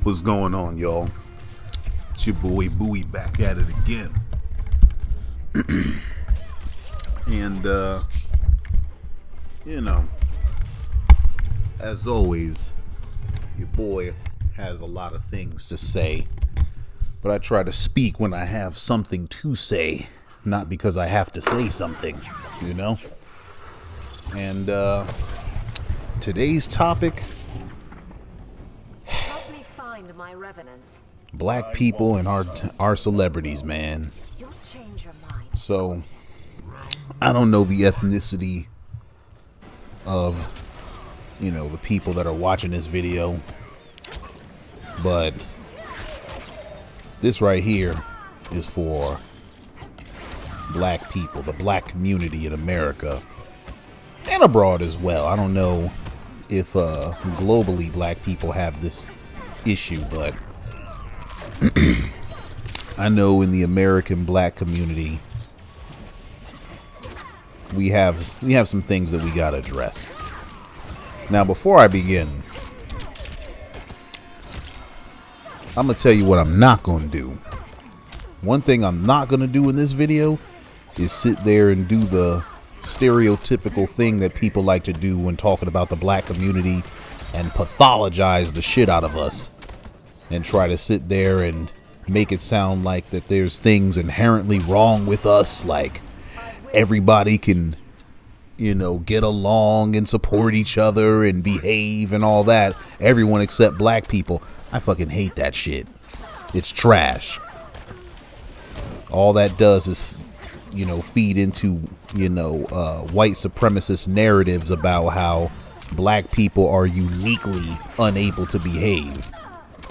What's going on, y'all? It's your boy Bowie back at it again. And, as always, your boy has a lot of things to say. But I try to speak when I have something to say, not because I have to say something, you know? And, today's topic: Help me find my revenant. black people and our celebrities, man. You'll change your mind. So, I don't know the ethnicity of, the people that are watching this video, but this right here is for black people, the black community in America and abroad as well. I don't know if globally black people have this issue, but I know in the American black community we have some things that we gotta address. Now, before I begin, I'm gonna tell you what I'm not gonna do. One thing I'm not gonna do in this video is sit there and do the stereotypical thing that people like to do when talking about the black community and pathologize the shit out of us and try to sit there and make it sound like that there's things inherently wrong with us, like everybody can, get along and support each other and behave and all that. Everyone except black people. I fucking hate that shit. It's trash. All that does is, feed into, white supremacist narratives about how black people are uniquely unable to behave.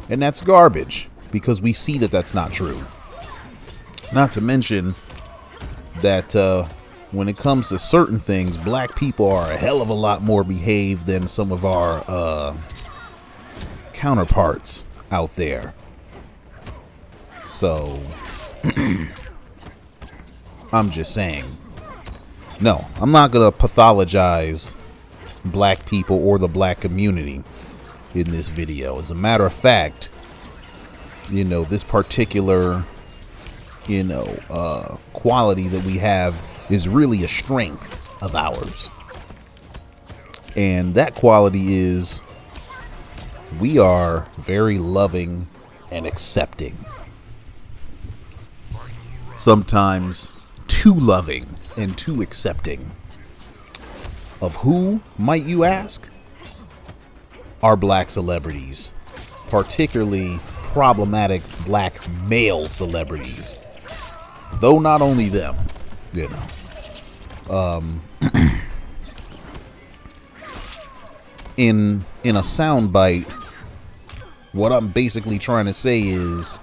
And that's garbage, because we see that that's not true. Not to mention that when it comes to certain things, black people are a hell of a lot more behaved than some of our counterparts out there. So I'm just saying, no, I'm not gonna pathologize black people or the black community in this video. As a matter of fact, this particular quality that we have is really a strength of ours, and that quality is we are very loving and accepting. Sometimes too loving and too accepting. Of who, might you ask? Our black celebrities, particularly problematic black male celebrities. Though not only them, in a soundbite, what I'm basically trying to say is,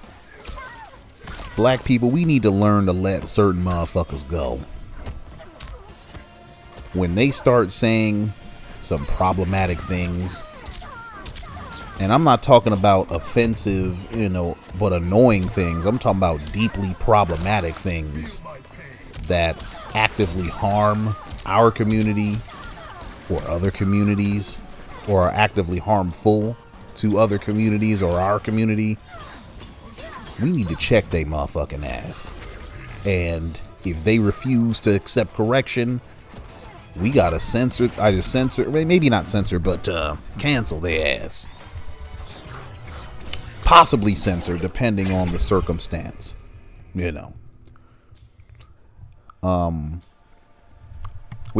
black people, we need to learn to let certain motherfuckers go. When they start saying some problematic things, and I'm not talking about offensive, but annoying things. I'm talking about deeply problematic things that actively harm our community or other communities, or are actively harmful to other communities or our community. We need to check they motherfucking ass. And if they refuse to accept correction, we gotta maybe not censor, but cancel their ass. Possibly censor, depending on the circumstance. We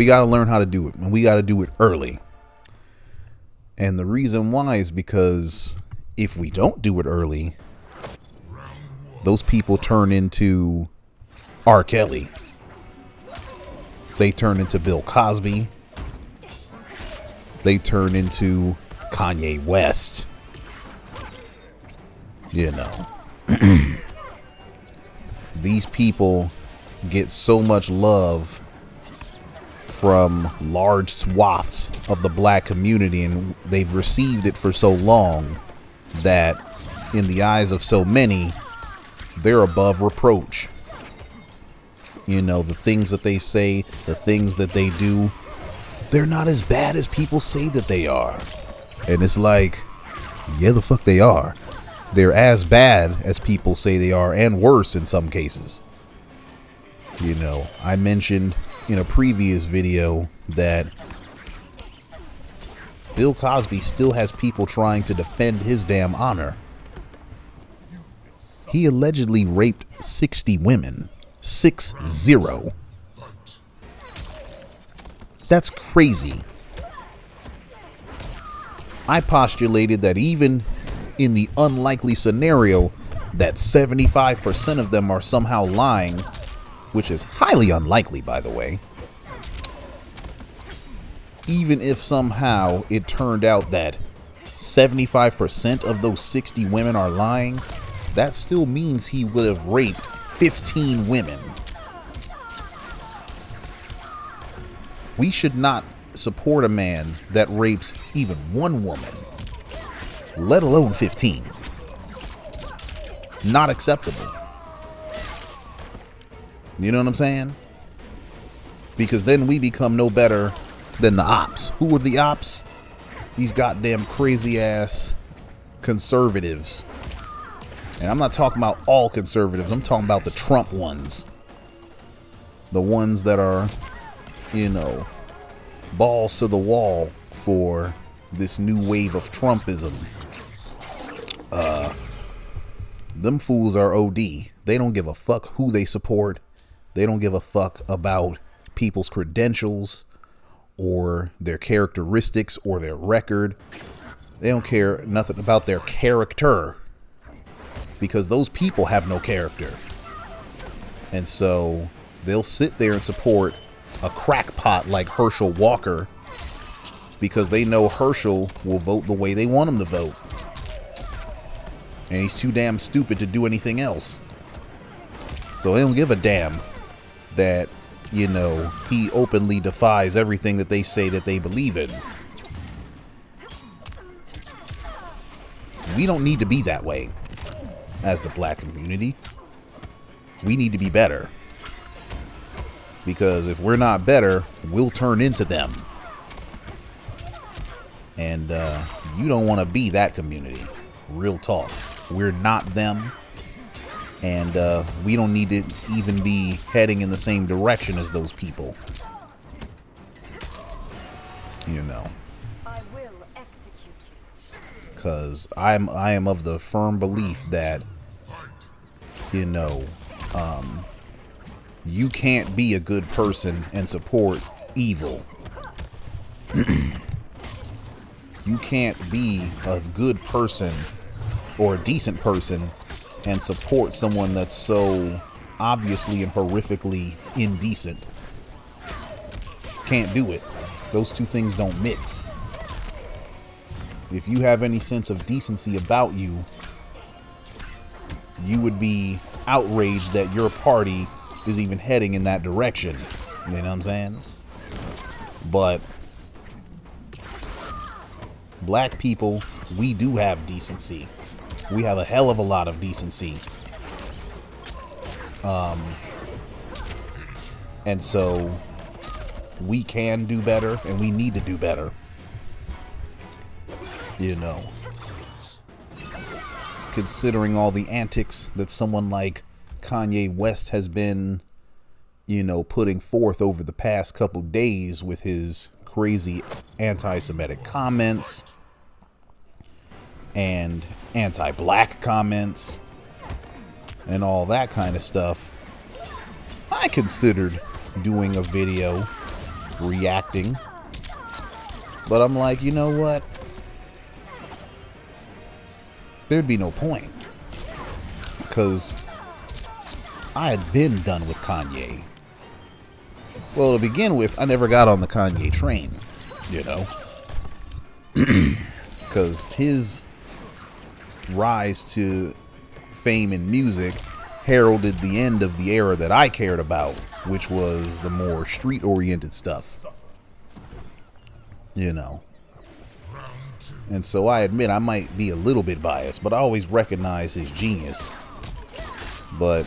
gotta learn how to do it, and we gotta do it early. And the reason why is because if we don't do it early, those people turn into R. Kelly. They turn into Bill Cosby. They turn into Kanye West. These people get so much love from large swaths of the black community, and they've received it for so long that in the eyes of so many, they're above reproach. The things that they say, the things that they do, they're not as bad as people say that they are. And it's like, yeah, the fuck they are. they're as bad as people say they are, and worse in some cases. You know, I mentioned in a previous video that Bill Cosby still has people trying to defend his damn honor. He allegedly raped 60 women. 6-0. That's crazy. I postulated that even in the unlikely scenario that 75% of them are somehow lying, which is highly unlikely, by the way, even if somehow it turned out that 75% of those 60 women are lying, that still means he would have raped 15 women. We should not support a man that rapes even one woman, let alone 15. Not acceptable. You know what I'm saying? Because then we become no better than the ops. Who are the ops? These goddamn crazy ass conservatives. And I'm not talking about all conservatives. I'm talking about the Trump ones. The ones that are, you know, balls to the wall for this new wave of Trumpism. Them fools are OD. They don't give a fuck who they support. They don't give a fuck about people's credentials or their characteristics or their record. They don't care nothing about their character, because those people have no character. And so they'll sit there and support a crackpot like Herschel Walker because they know Herschel will vote the way they want him to vote. And he's too damn stupid to do anything else. So they don't give a damn that, you know, he openly defies everything that they say that they believe in. We don't need to be that way as the black community. We need to be better. Because if we're not better, we'll turn into them. And you don't want to be that community. Real talk. We're not them. And we don't need to even be heading in the same direction as those people. You know. I will execute you. Because I am of the firm belief that, you know, you can't be a good person and support evil. You can't be a good person or a decent person and support someone that's so obviously and horrifically indecent. Can't do it. Those two things don't mix. If you have any sense of decency about you, you would be outraged that your party is even heading in that direction. You know what I'm saying? But black people, we do have decency. We have a hell of a lot of decency. And so we can do better, and we need to do better. You know, considering all the antics that someone like Kanye West has been, you know, putting forth over the past couple days with his crazy anti-Semitic comments and anti-black comments and all that kind of stuff, I considered doing a video reacting, but I'm like, you know what? There'd be no point, because I had been done with Kanye. Well, to begin with, I never got on the Kanye train, you know, because his rise to fame in music heralded the end of the era that I cared about, which was the more street-oriented stuff, you know. And so I admit I might be a little bit biased, but I always recognize his genius. But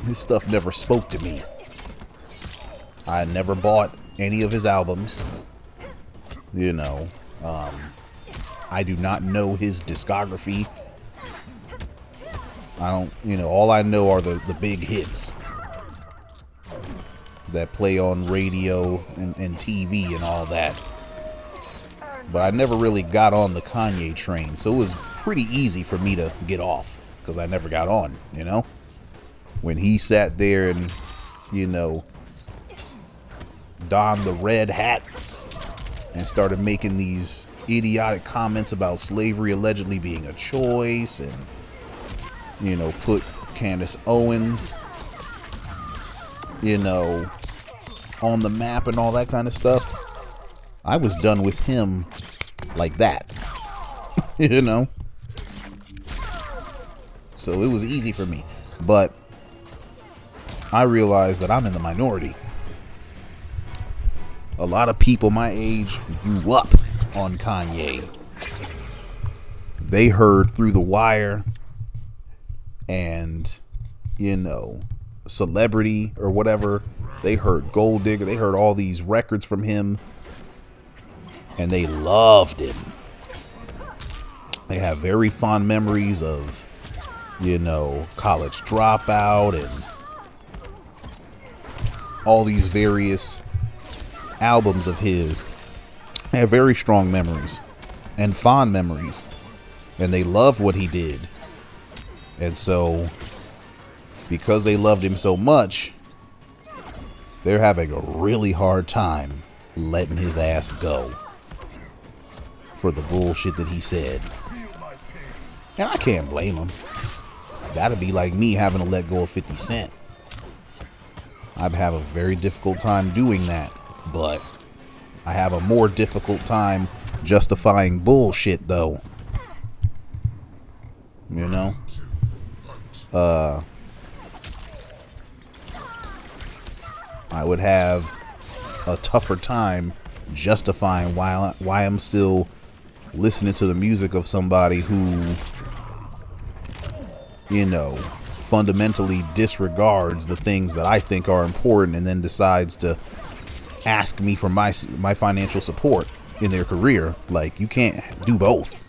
his stuff never spoke to me. I never bought any of his albums. You know, I do not know his discography I don't, all I know are the big hits that play on radio and TV and all that. But I never really got on the Kanye train, so it was pretty easy for me to get off because I never got on, When he sat there and, donned the red hat and started making these idiotic comments about slavery allegedly being a choice and, put Candace Owens, on the map and all that kind of stuff. I was done with him like that, So it was easy for me. But I realized that I'm in the minority. A lot of people my age grew up on Kanye. They heard Through the Wire and, Celebrity or whatever. They heard Gold Digger. They heard all these records from him. And they loved him. They have very fond memories of, College Dropout and all these various albums of his. They have very strong memories and fond memories. And they loved what he did. And so, because they loved him so much, they're having a really hard time letting his ass go for the bullshit that he said. And I can't blame him. That'd be like me having to let go of 50 Cent. I'd have a very difficult time doing that, but I have a more difficult time justifying bullshit, though. I would have a tougher time justifying why I'm still listening to the music of somebody who, fundamentally disregards the things that I think are important and then decides to ask me for my financial support in their career. Like, you can't do both.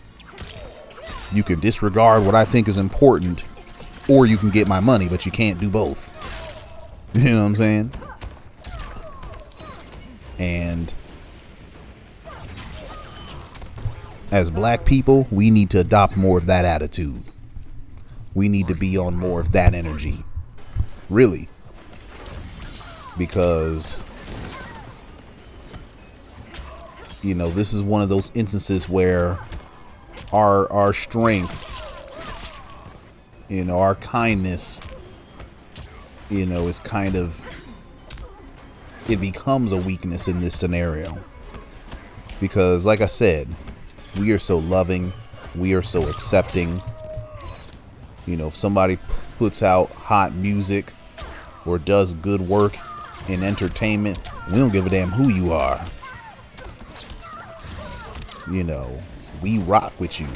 You can disregard what I think is important, or you can get my money, but you can't do both. You know what I'm saying? And as black people, we need to adopt more of that attitude. We need to be on more of that energy. Really. Because, this is one of those instances where our strength, our kindness, is kind of, it becomes a weakness in this scenario. Because, like I said, we are so loving, we are so accepting. If somebody puts out hot music or does good work in entertainment, we don't give a damn who you are. We rock with you.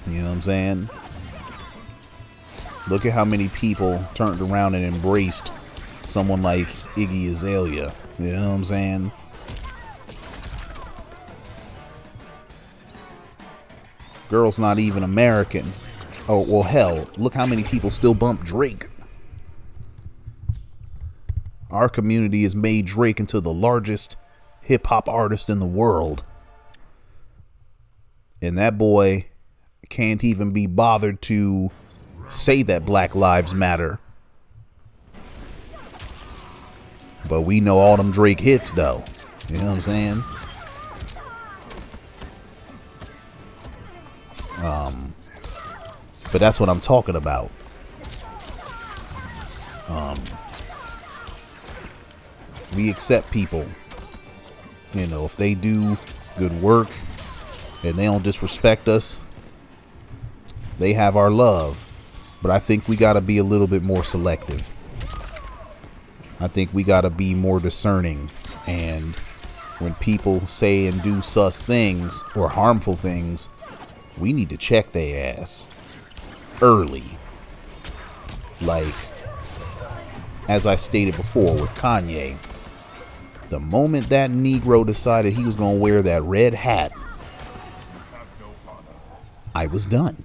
You know what I'm saying? Look at how many people turned around and embraced someone like Iggy Azalea. You know what I'm saying? Girl's not even American. Oh, well, hell, look how many people still bump Drake. Our community has made Drake into the largest hip-hop artist in the world. And that boy can't even be bothered to say that Black Lives Matter. But we know all them Drake hits, though. You know what I'm saying? But that's what I'm talking about. We accept people. If they do good work and they don't disrespect us, they have our love. But I think we got to be a little bit more selective. I think we got to be more discerning. And when people say and do sus things or harmful things, we need to check their ass early. Like, as I stated before with Kanye, the moment that Negro decided he was going to wear that red hat, I was done.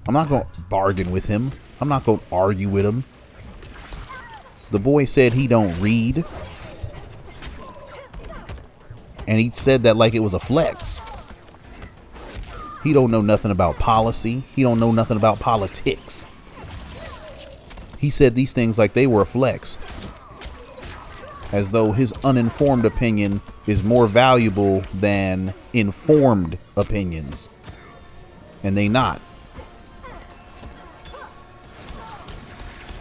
I'm not going to bargain with him. I'm not going to argue with him. The boy said he don't read. And he said that like it was a flex. He don't know nothing about policy. He don't know nothing about politics. He said these things like they were a flex. As though his uninformed opinion is more valuable than informed opinions. And they not.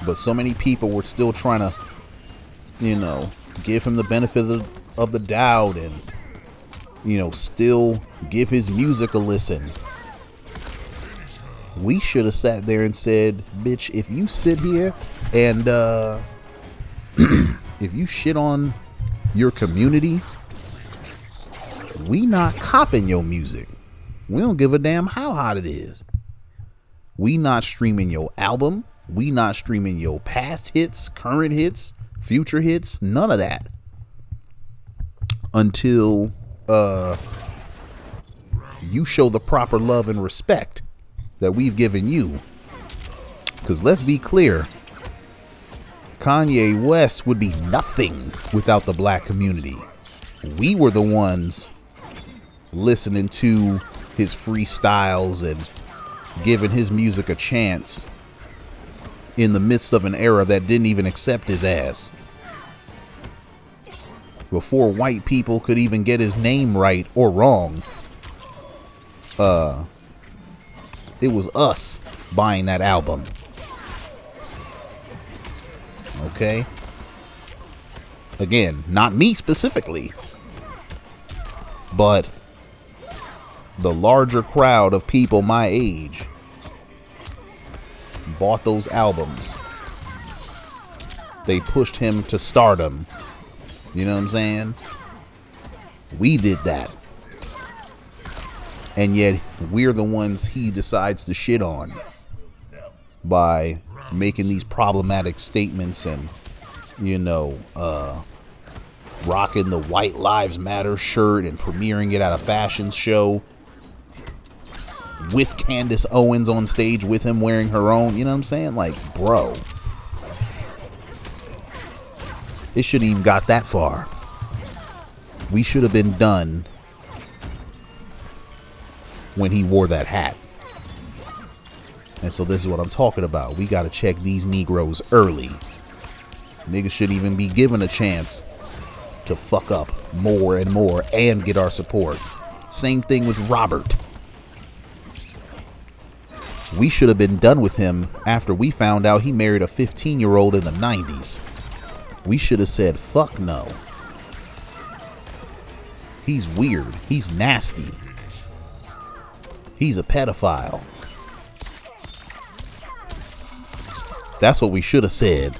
But so many people were still trying to, you know, give him the benefit of the doubt and, you know, still give his music a listen. We should have sat there and said, bitch, if you sit here and if you shit on your community, we not copping your music. We don't give a damn how hot it is. We not streaming your album. We not streaming your past hits, current hits, future hits, none of that. Until you show the proper love and respect that we've given you. Because let's be clear, Kanye West would be nothing without the black community. We were the ones listening to his freestyles and giving his music a chance in the midst of an era that didn't even accept his ass. Before white people could even get his name right or wrong, it was us buying that album. Okay? Again, not me specifically, but the larger crowd of people my age bought those albums. They pushed him to stardom. You know what I'm saying? We did that. And yet we're the ones he decides to shit on by making these problematic statements and, you know, rocking the White Lives Matter shirt and premiering it at a fashion show with Candace Owens on stage with him wearing her own. You know what I'm saying? Like, bro, it shouldn't even got that far. We should have been done when he wore that hat. And so this is what I'm talking about. We got to check these Negroes early. Niggas shouldn't even be given a chance to fuck up more and more and get our support. Same thing with Robert. We should have been done with him after we found out he married a 15-year-old in the 90s. We should have said, fuck no. He's weird. He's nasty. He's a pedophile. That's what we should have said.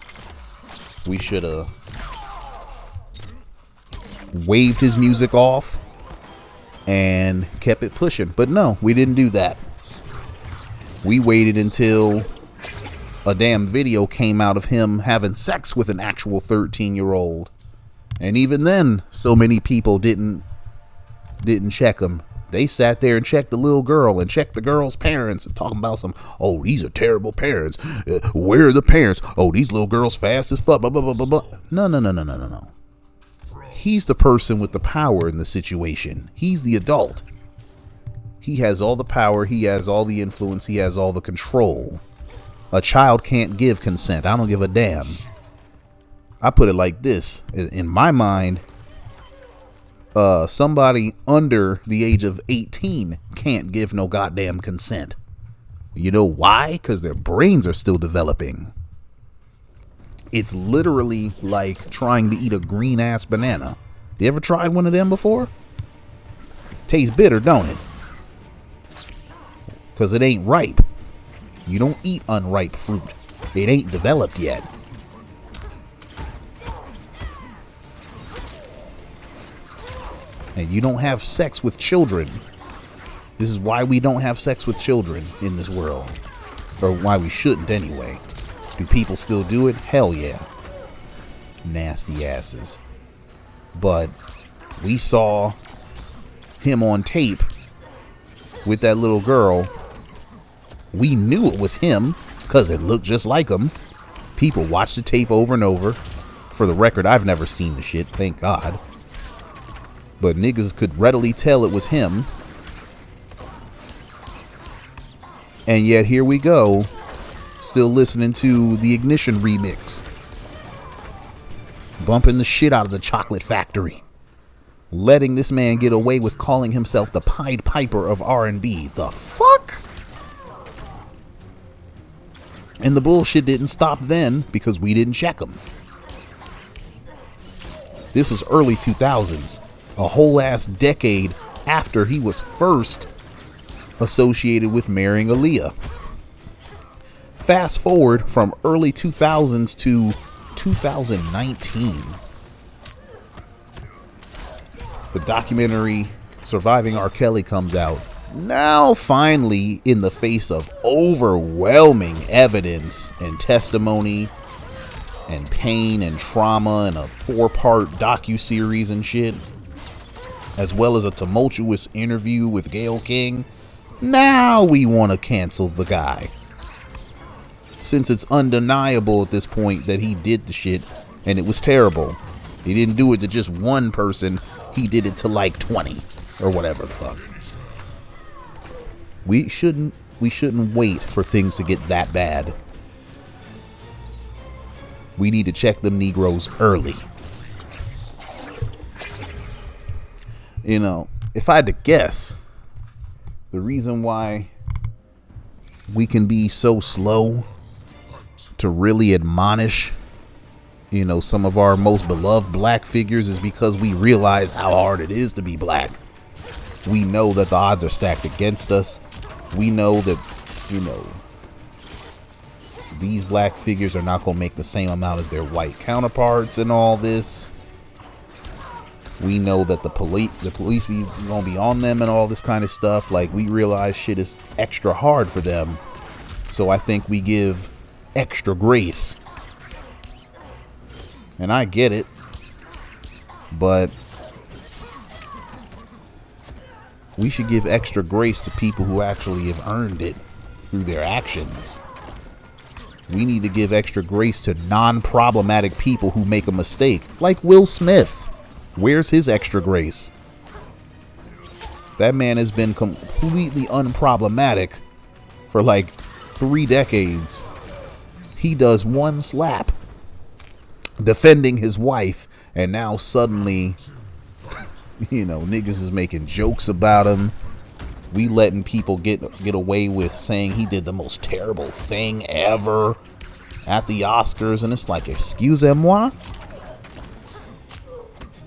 We should have waved his music off and kept it pushing. But no, we didn't do that. We waited until a damn video came out of him having sex with an actual 13-year-old. And even then, so many people didn't check him. They sat there and checked the little girl and checked the girl's parents and talking about some, oh, these are terrible parents. Where are the parents? Oh, these little girls fast as fuck. Blah, blah, blah, blah, blah. No. He's the person with the power in the situation. He's the adult. He has all the power. He has all the influence. He has all the control. A child can't give consent. I don't give a damn. I put it like this. In my mind, somebody under the age of 18 can't give no goddamn consent. You know why? Because their brains are still developing. It's literally like trying to eat a green ass banana. You ever tried one of them before? Tastes bitter, don't it? Because it ain't ripe. You don't eat unripe fruit. It ain't developed yet. And you don't have sex with children. This is why we don't have sex with children in this world. Or why we shouldn't anyway. Do people still do it? Hell yeah. Nasty asses. But we saw him on tape with that little girl. We knew it was him because it looked just like him. People watched the tape over and over. For the record, I've never seen the shit, thank God. But niggas could readily tell it was him. And yet here we go, still listening to the Ignition remix. Bumping the shit out of the Chocolate Factory. Letting this man get away with calling himself the Pied Piper of R&B. The fuck? And the bullshit didn't stop then because we didn't check him. This was early 2000s. A whole ass decade after he was first associated with marrying Aaliyah. Fast forward from early 2000s to 2019. The documentary Surviving R. Kelly comes out. Now finally, in the face of overwhelming evidence and testimony and pain and trauma and a 4-part docuseries and shit, as well as a tumultuous interview with Gayle King, now we want to cancel the guy. Since it's undeniable at this point that he did the shit and it was terrible. He didn't do it to just one person, he did it to like 20 or whatever the fuck. We shouldn't wait for things to get that bad. We need to check them Negroes early. You know, if I had to guess, the reason why we can be so slow to really admonish, you know, some of our most beloved black figures is because we realize how hard it is to be black. We know that the odds are stacked against us. We know that, you know, these black figures are not going to make the same amount as their white counterparts and all this. We know that the police be going to be on them and all this kind of stuff. Like, we realize shit is extra hard for them. So I think we give extra grace. And I get it. But we should give extra grace to people who actually have earned it through their actions. We need to give extra grace to non-problematic people who make a mistake, like Will Smith. Where's his extra grace? That man has been completely unproblematic for like 3 decades. He does one slap defending his wife, and now suddenly, you know, niggas is making jokes about him. We letting people get away with saying he did the most terrible thing ever at the Oscars, and it's like, excusez-moi?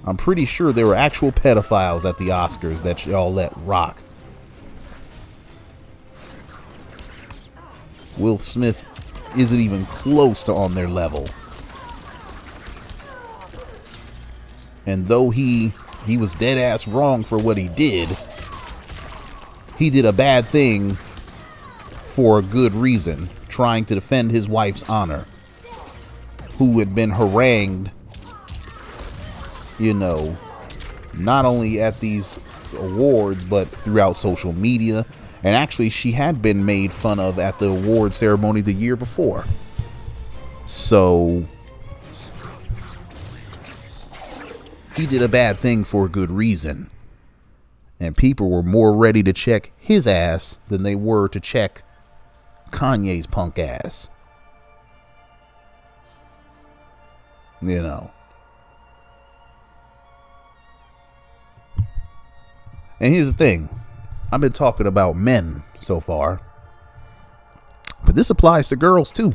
I'm pretty sure there were actual pedophiles at the Oscars that y'all let rock. Will Smith isn't even close to on their level. And though he was dead ass wrong for what he did a bad thing for a good reason, trying to defend his wife's honor, who had been harangued, you know, not only at these awards, but throughout social media. And actually, she had been made fun of at the award ceremony the year before. So he did a bad thing for a good reason. And people were more ready to check his ass than they were to check Kanye's punk ass. You know. And here's the thing. I've been talking about men so far, but this applies to girls too.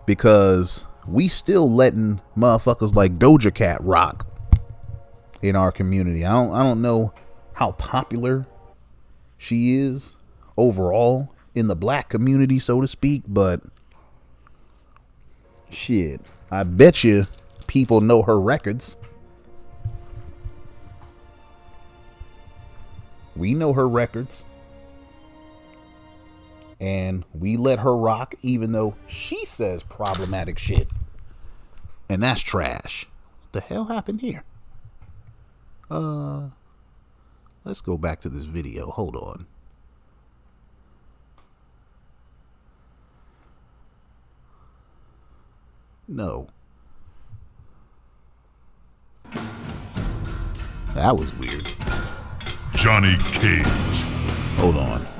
Because we still letting motherfuckers like Doja Cat rock in our community. I don't know how popular she is overall in the black community, so to speak, but shit, I bet you people know her records. We know her records. And we let her rock even though she says problematic shit. And that's trash. What the hell happened here? Let's go back to this video. Hold on. No. That was weird. Johnny Cage. Hold on.